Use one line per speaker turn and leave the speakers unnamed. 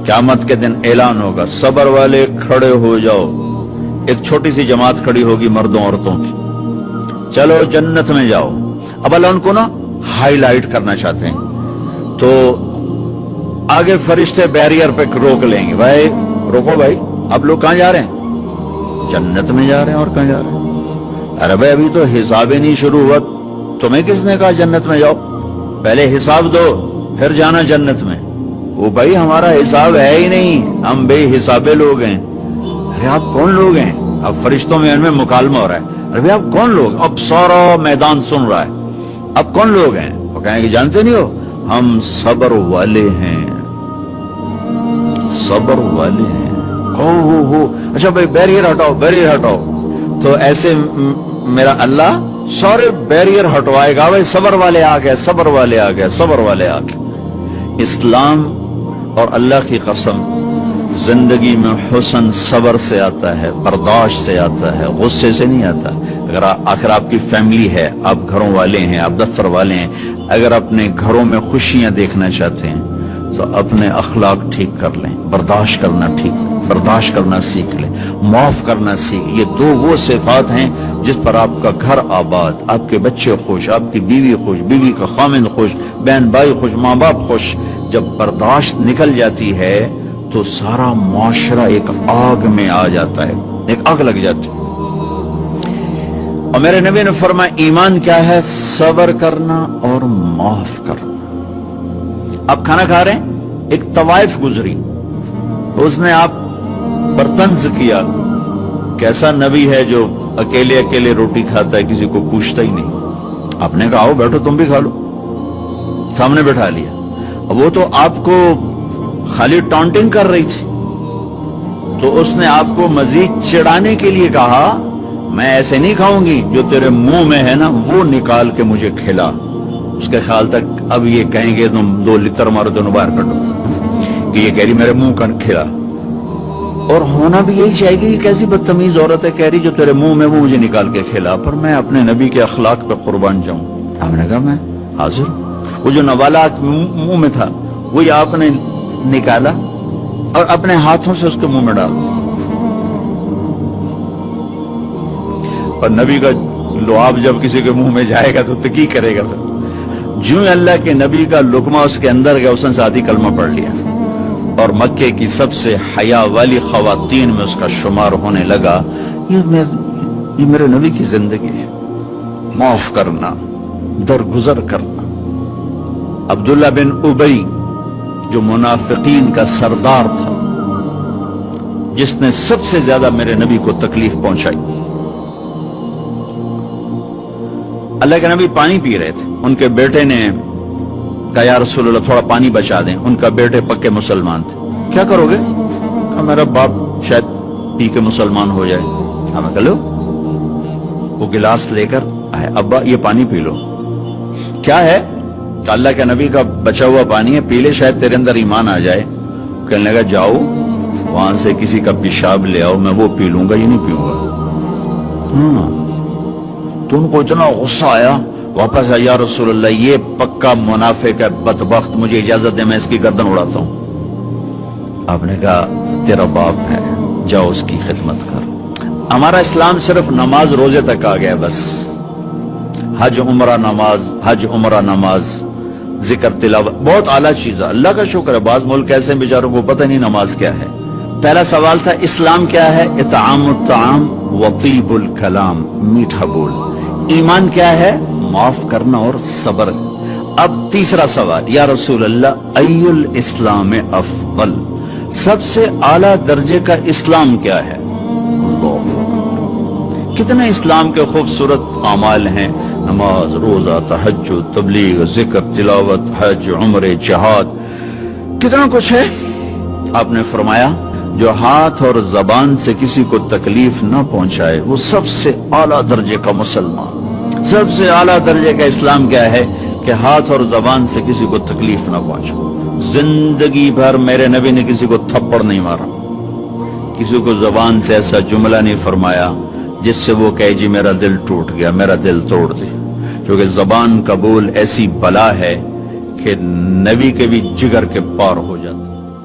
क़यामत के दिन ऐलान होगा, सब्र वाले खड़े हो जाओ। एक छोटी सी जमात खड़ी होगी मर्दों औरतों की, चलो जन्नत में जाओ। अब अल्लाह उनको ना हाईलाइट करना चाहते हैं, तो आगे फरिश्ते बैरियर पे रोक लेंगे, भाई रोको भाई, आप लोग कहां जा रहे हैं? जन्नत में जा रहे हैं। और कहां जा रहे हैं? अरे भाई अभी तो हिसाब ही नहीं शुरू हुआ, तुम्हें किसने कहा जन्नत में जाओ? पहले हिसाब दो फिर जाना जन्नत में। वो भाई हमारा हिसाब है ही नहीं, हम बेहिसाबे लोग हैं। अरे आप कौन लोग हैं? अब फरिश्तों में इनमें मुकालमा हो रहा है, अरे भाई आप कौन लोग? अब सारा मैदान सुन रहा है, अब कौन लोग हैं? वो कहेंगे जानते नहीं हो, हम सब्र वाले हैं, सब्र वाले हैं। हो अच्छा भाई बैरियर हटाओ, बैरियर हटाओ। तो ऐसे मेरा अल्लाह सारे बैरियर हटवाएगा, भाई सब्र वाले आ गए, सब्र वाले आ गए, सब्र वाले आ गए। इस्लाम और अल्लाह की कसम, जिंदगी में हुस्न सब्र से आता है, बर्दाश्त से आता है, गुस्से से नहीं आता। अगर आखिर आपकी फैमिली है, आप घरों वाले हैं, आप दफ्तर वाले हैं, अगर अपने घरों में खुशियां देखना चाहते हैं तो अपने अखलाक ठीक कर लें, बर्दाश्त करना सीख लें, माफ करना सीख। ये दो वो सिफात हैं जिस पर आपका घर आबाद, आपके बच्चे खुश, आपकी बीवी खुश, बीवी का खामिद खुश, बहन भाई खुश, माँ बाप खुश। जब बर्दाश्त निकल जाती है तो सारा मुआशरा एक आग में आ जाता है, एक आग लग जाती है। और मेरे नबी ने फरमाया ईमान क्या है? सब्र करना और माफ करना। आप खाना खा रहे हैं, एक तवाइफ गुजरी, उसने आप पर तंज किया, कैसा नबी है जो अकेले अकेले रोटी खाता है, किसी को पूछता ही नहीं। आपने कहा आओ बैठो तुम भी खा लो, सामने बैठा लिया। अब वो तो आपको खाली टॉन्टिंग कर रही थी, तो उसने आपको मजीद चिढ़ाने के लिए कहा मैं ऐसे नहीं खाऊंगी, जो तेरे मुंह में है ना वो निकाल के मुझे खिला। उसके ख्याल तक अब ये कहेंगे तुम 2 लितर मारो, दोनों बाहर कटो, कि ये कह रही मेरे मुंह का खिला। और होना भी यही चाहेगी कि कैसी बदतमीज औरत है, कह रही जो तेरे मुंह में वो मुझे निकाल के खिला। पर मैं अपने नबी के अखलाक पे कुर्बान जाऊं। हमने कहा मैं हाजिर। वो जो नवाला मुंह में था वही आपने निकाला और अपने हाथों से उसके मुंह में डाल। और नबी का लुआब जब किसी के मुंह में जाएगा तो की करेगा? जो अल्लाह के नबी का लुकमा उसके अंदर गया, उसने साथ ही कलमा पढ़ लिया और मक्के की सबसे हया वाली खवातीन में उसका शुमार होने लगा। ये मेरे नबी की जिंदगी है, माफ करना, दरगुजर करना। अब्दुल्ला बिन उबई जो मुनाफिकीन का सरदार था, जिसने सबसे ज्यादा मेरे नबी को तकलीफ पहुंचाई। अल्लाह के नबी पानी पी रहे थे, उनके बेटे ने कहा या रसूलल्लाह थोड़ा पानी बचा दें। उनका बेटे पक्के मुसलमान थे। क्या करोगे? कहा मेरा बाप शायद पी के मुसलमान हो जाए। हमें कह लो, वो गिलास लेकर आए, अब्बा ये पानी पी लो। क्या है? तो अल्लाह के नबी का बचा हुआ पानी है, पी ले, शायद तेरे अंदर ईमान आ जाए। कहने लगा जाओ वहां से किसी का पेशाब ले आओ, मैं वो पी लूंगा, ये नहीं पीऊंगा। तो उनको इतना गुस्सा आया, वापस आया, या रसूलल्लाह ये पक्का मुनाफिक है, बदबख्त, मुझे इजाजत दे मैं इसकी गर्दन उड़ाता हूं। आपने कहा तेरा बाप है, जाओ उसकी खिदमत कर। हमारा इस्लाम सिर्फ नमाज रोजे तक आ गया, बस हज उमरा नमाज, हज उमरा नमाज, जिक्र तिलावत, बहुत आला चीज है, अल्लाह का शुक्र है। बाज मुल्क ऐसे बेचारों को पता नहीं नमाज क्या है। पहला सवाल था इस्लाम क्या है? इतामुत ताम वतीबुल कलाम, मीठा बोल। ईमान क्या है? माफ करना और सब्र। अब तीसरा सवाल, या रसूल अल्लाह अय्युल इस्लाम अफदल, सबसे आला दर्जे का इस्लाम क्या है? कितने इस्लाम के खूबसूरत अमाल हैं, नमाज, रोजा, तहज्जुद, तबलीग, जिक्र, तिलावत, हज, उम्रे, जिहाद, कितना कुछ है। आपने फरमाया जो हाथ और जबान से किसी को तकलीफ न पहुंचाए वो सबसे आला दर्जे का मुसलमान। सबसे आला दर्जे का इस्लाम क्या है? कि हाथ और जबान से किसी को तकलीफ न पहुंचाए। जिंदगी भर मेरे नबी ने किसी को थप्पड़ नहीं मारा, किसी को जबान से ऐसा जुमला नहीं फरमाया जिससे वो कहे जी मेरा दिल टूट गया, मेरा दिल तोड़ दे। क्योंकि जबान का बोल ऐसी बला है कि नबी के भी जिगर के पार हो जाता।